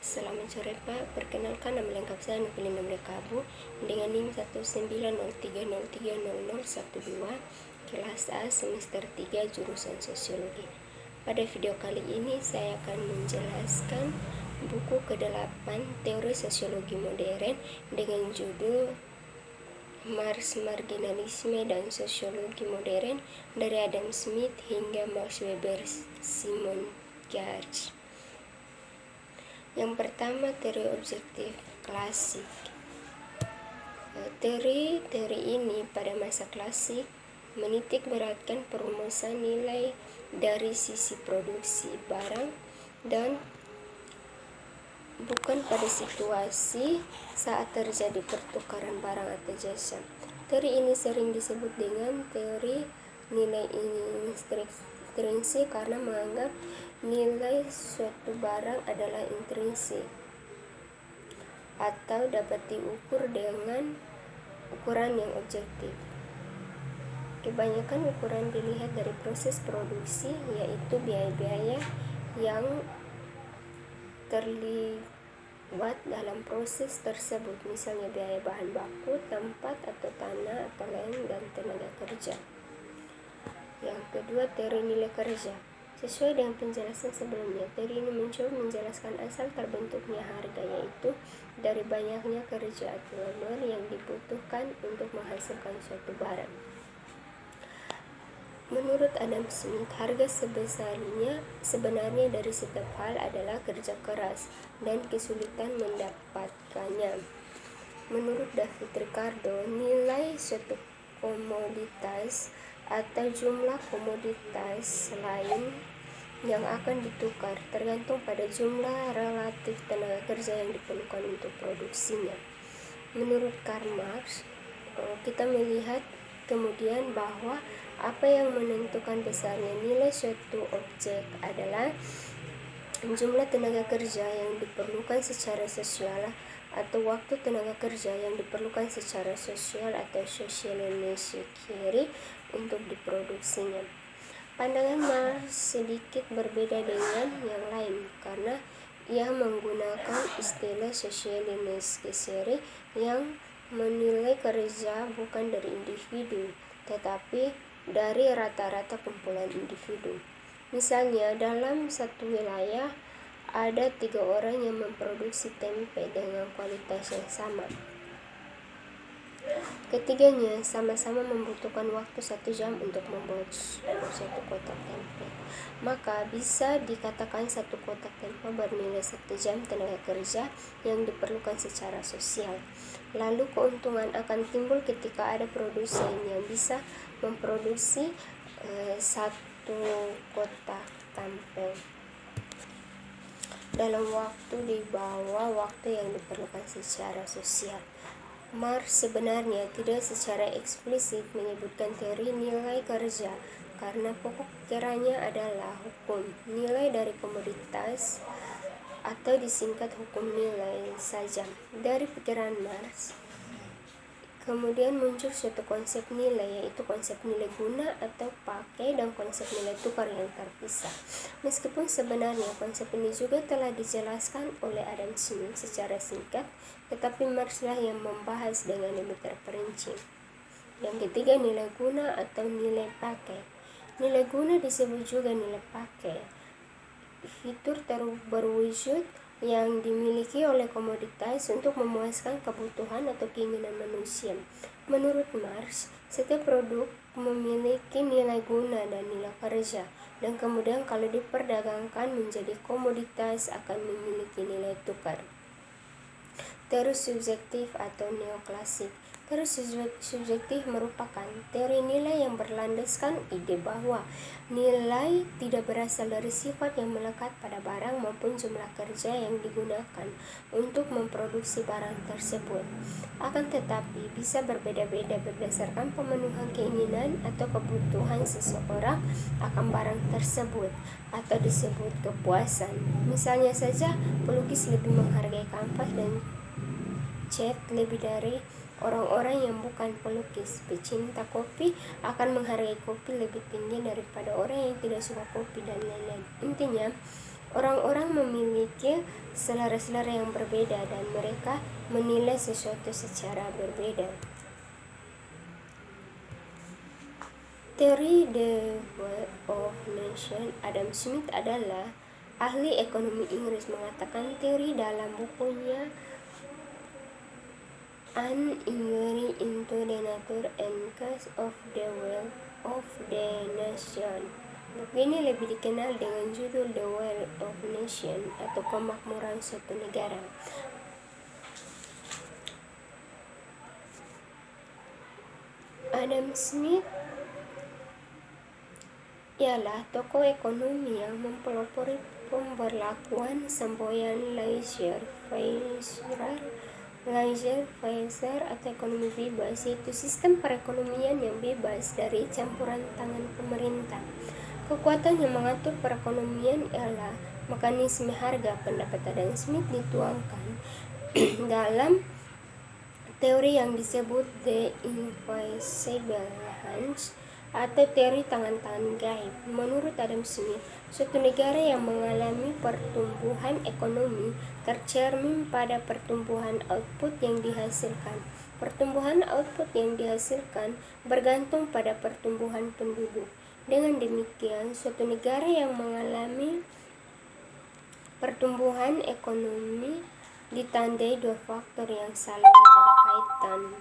Selamat sore Pak, perkenalkan nama lengkap saya Novelina Mrekabu dengan NIM 19030300112, kelas A semester 3 jurusan Sosiologi. Pada video kali ini saya akan menjelaskan buku ke-8 Teori Sosiologi Modern dengan judul Marx, Marginalisme dan Sosiologi Modern dari Adam Smith hingga Max Weber Simon Giertz. Yang pertama, teori objektif klasik. Teori ini pada masa klasik menitik beratkan perumusan nilai dari sisi produksi barang dan bukan pada situasi saat terjadi pertukaran barang atau jasa. Teori ini sering disebut dengan teori nilai intrinsik karena menganggap nilai suatu barang adalah intrinsik atau dapat diukur dengan ukuran yang objektif. Kebanyakan ukuran dilihat dari proses produksi, yaitu biaya-biaya yang terlibat dalam proses tersebut, misalnya biaya bahan baku, tempat atau tanah atau lain, dan tenaga kerja. Yang kedua, teori nilai kerja. Sesuai dengan penjelasan sebelumnya, teori ini mencoba menjelaskan asal terbentuknya harga, yaitu dari banyaknya kerja atau labor yang dibutuhkan untuk menghasilkan suatu barang. Menurut Adam Smith, harga sebenarnya dari setiap hal adalah kerja keras dan kesulitan mendapatkannya. Menurut David Ricardo, nilai suatu komoditas atau jumlah komoditas lain yang akan ditukar tergantung pada jumlah relatif tenaga kerja yang diperlukan untuk produksinya. Menurut Karl Marx, kita melihat kemudian bahwa apa yang menentukan besarnya nilai suatu objek adalah jumlah tenaga kerja yang diperlukan secara sosial atau waktu tenaga kerja yang diperlukan secara sosial atau socially necessary untuk diproduksinya. Pandangan Marx sedikit berbeda dengan yang lain karena ia menggunakan istilah socially necessary yang menilai kerja bukan dari individu tetapi dari rata-rata kumpulan individu. Misalnya, dalam satu wilayah ada 3 orang yang memproduksi tempe dengan kualitas yang sama. Ketiganya sama-sama membutuhkan waktu 1 jam untuk membuat satu kotak tempe. Maka bisa dikatakan satu kotak tempe bernilai 1 jam tenaga kerja yang diperlukan secara sosial. Lalu keuntungan akan timbul ketika ada produsen yang bisa memproduksi satu kotak tempe dalam waktu di bawah waktu yang diperlukan secara sosial. Marx sebenarnya tidak secara eksplisit menyebutkan teori nilai kerja karena pokok pikirannya adalah hukum nilai dari komoditas atau disingkat hukum nilai saja. Dari pikiran Marx kemudian muncul suatu konsep nilai, yaitu konsep nilai guna atau pakai dan konsep nilai tukar yang terpisah. Meskipun sebenarnya konsep ini juga telah dijelaskan oleh Adam Smith secara singkat, tetapi Marx lah yang membahas dengan lebih terperinci. Yang ketiga, nilai guna atau nilai pakai. Nilai guna disebut juga nilai pakai. Fitur berwujud yang dimiliki oleh komoditas untuk memuaskan kebutuhan atau keinginan manusia. Menurut Marx, setiap produk memiliki nilai guna dan nilai kerja, dan kemudian kalau diperdagangkan menjadi komoditas akan memiliki nilai tukar. Teori subjektif atau neoklasik. Teori subjektif merupakan teori nilai yang berlandaskan ide bahwa nilai tidak berasal dari sifat yang melekat pada barang maupun jumlah kerja yang digunakan untuk memproduksi barang tersebut. Akan tetapi bisa berbeda-beda berdasarkan pemenuhan keinginan atau kebutuhan seseorang akan barang tersebut atau disebut kepuasan. Misalnya saja, pelukis lebih menghargai kanvas dan cat lebih dari orang-orang yang bukan pelukis. Pecinta kopi akan menghargai kopi lebih tinggi daripada orang yang tidak suka kopi, dan lain-lain. Intinya, Orang-orang memiliki selera-selera yang berbeda dan mereka menilai sesuatu secara berbeda. Teori The Wealth of Nations. Adam Smith adalah ahli ekonomi Inggris mengatakan teori dalam bukunya An Inquiry into the Nature and Cause of the Wealth of the Nation. Buku ini lebih dikenal dengan judul The Wealth of Nation atau Kemakmuran Suatu Negara. Adam Smith ialah tokoh ekonomi yang mempelopori pemberlakuan semboyan laissez-faire atau ekonomi bebas, yaitu sistem perekonomian yang bebas dari campuran tangan pemerintah. Kekuatan yang mengatur perekonomian ialah mekanisme harga. Pendapat Adam Smith dituangkan dalam teori yang disebut The Invisible Hands atau teori tangan-tangan gaib. Menurut Adam Smith, suatu negara yang mengalami pertumbuhan ekonomi tercermin pada pertumbuhan output yang dihasilkan. Pertumbuhan output yang dihasilkan bergantung pada pertumbuhan penduduk. Dengan demikian, suatu negara yang mengalami pertumbuhan ekonomi ditandai dua faktor yang saling berkaitan,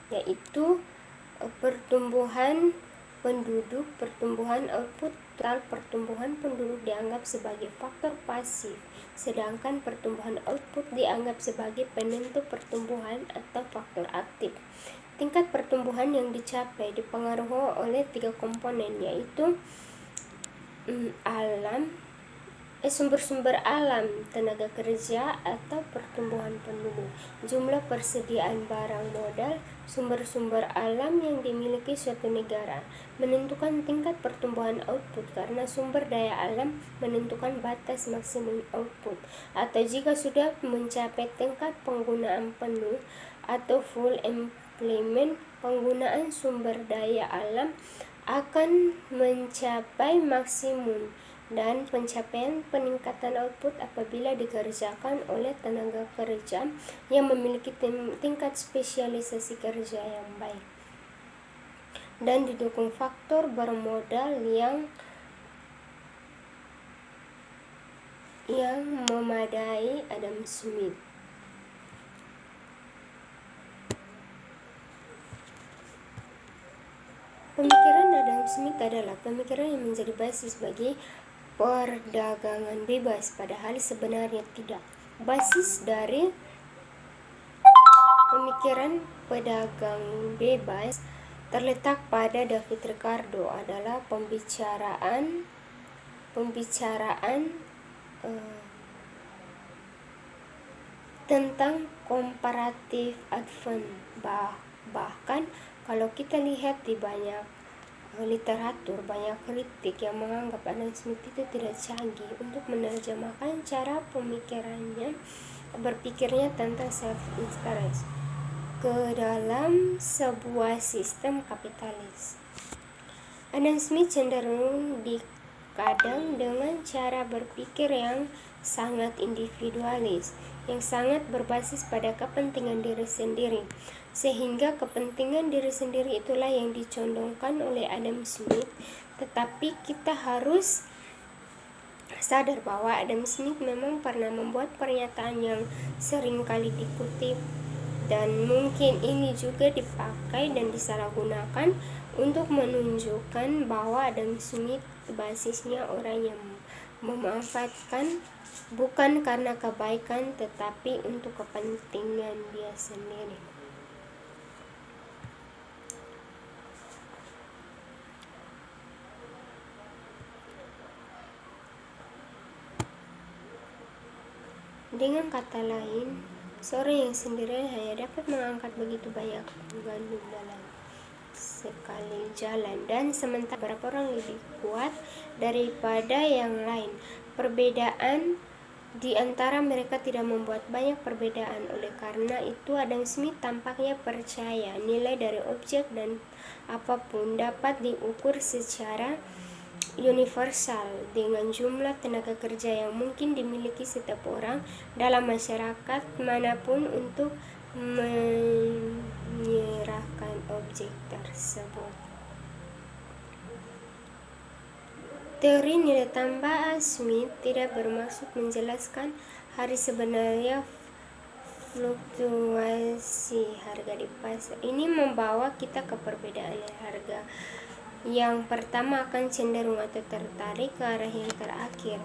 yaitu pertumbuhan penduduk. Pertumbuhan output total pertumbuhan penduduk dianggap sebagai faktor pasif, sedangkan pertumbuhan output dianggap sebagai penentu pertumbuhan atau faktor aktif. Tingkat pertumbuhan yang dicapai dipengaruhi oleh tiga komponen, yaitu sumber-sumber alam, tenaga kerja atau pertumbuhan penduduk, jumlah persediaan barang modal. Sumber-sumber alam yang dimiliki suatu negara menentukan tingkat pertumbuhan output karena sumber daya alam menentukan batas maksimum output, atau jika sudah mencapai tingkat penggunaan penuh atau full employment, penggunaan sumber daya alam akan mencapai maksimum. Dan pencapaian peningkatan output apabila dikerjakan oleh tenaga kerja yang memiliki tingkat spesialisasi kerja yang baik dan didukung faktor bermodal yang memadai. Adam Smith Pemikiran Adam Smith adalah pemikiran yang menjadi basis bagi perdagangan bebas, padahal sebenarnya tidak. Basis dari pemikiran pedagang bebas terletak pada David Ricardo adalah pembicaraan tentang comparative advantage. Bahkan kalau kita lihat di banyak literatur, banyak kritik yang menganggap Adam Smith itu tidak canggih untuk menerjemahkan cara berpikirnya tentang self-interest ke dalam sebuah sistem kapitalis. Adam Smith cenderung dikadang dengan cara berpikir yang sangat individualis, yang sangat berbasis pada kepentingan diri sendiri, sehingga kepentingan diri sendiri itulah yang dicondongkan oleh Adam Smith. Tetapi kita harus sadar bahwa Adam Smith memang pernah membuat pernyataan yang sering kali dikutip, dan mungkin ini juga dipakai dan disalahgunakan untuk menunjukkan bahwa Adam Smith basisnya orang yang memanfaatkan bukan karena kebaikan tetapi untuk kepentingan dia sendiri. Dengan kata lain, seorang yang sendirian hanya dapat mengangkat begitu banyak gandum dalam sekali jalan, dan sementara beberapa orang lebih kuat daripada yang lain. Perbedaan di antara mereka tidak membuat banyak perbedaan. Oleh karena itu, Adam Smith tampaknya percaya nilai dari objek dan apapun dapat diukur secara universal dengan jumlah tenaga kerja yang mungkin dimiliki setiap orang dalam masyarakat manapun untuk menyerahkan objek tersebut. Teori nilai tambah Smith tidak bermaksud menjelaskan hari sebenarnya fluktuasi harga di pasar. Ini membawa kita ke perbedaan harga. Yang pertama akan cenderung atau tertarik ke arah yang terakhir.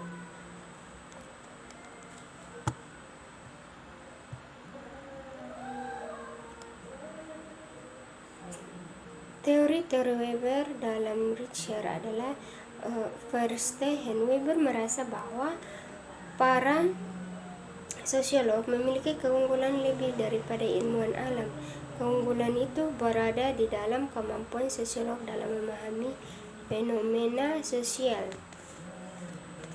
Teori-teori Weber dalam Richer adalah Verstehen. Weber merasa bahwa para sosiolog memiliki keunggulan lebih daripada ilmuwan alam. Keunggulan itu berada di dalam kemampuan sosiolog dalam memahami fenomena sosial.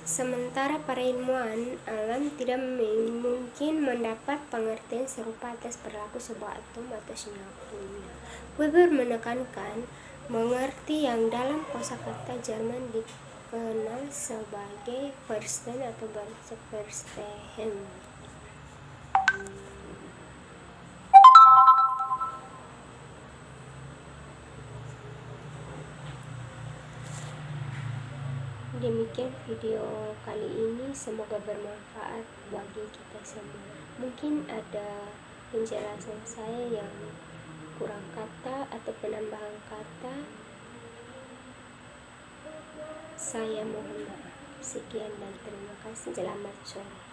Sementara para ilmuwan alam tidak mungkin mendapat pengertian serupa atas perilaku sebuah atom atau senyawa kimia. Weber menekankan mengerti yang dalam kosakata Jerman dikenal sebagai Verstehen atau Verstehen. Demikian video kali ini, semoga bermanfaat bagi kita semua. Mungkin ada penjelasan saya yang kurang kata atau penambahan kata, saya mohon maaf. Sekian dan terima kasih. Selamat sore.